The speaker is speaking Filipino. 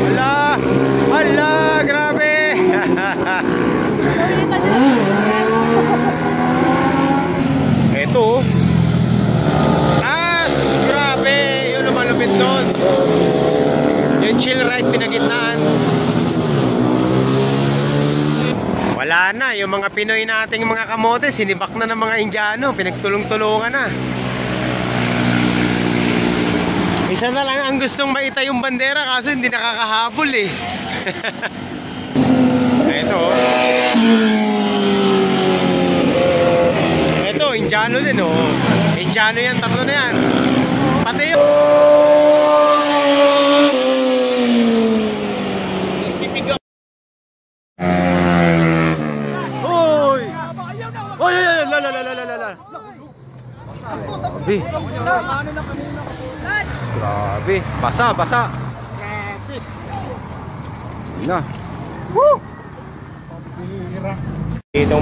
Hala! Hala! Grabe! Eto. Grabe! Yun ang malupit doon. Yung chill ride pinagitnaan. Wala na. Yung mga Pinoy nating mga kamote, sinibak na ng mga Indiano. Pinagtulong-tulungan na. Isa na lang ang gustong maita yung bandera kaso hindi nakakahabol eh. Ito. Ito, Indiano din oh. Indiano yan, tatlo na yan. Pati yung... Hoy! Hoy! Lalalala! Grabe! Grabe! Basa! Basa! Grabe! Na! Woo! Itong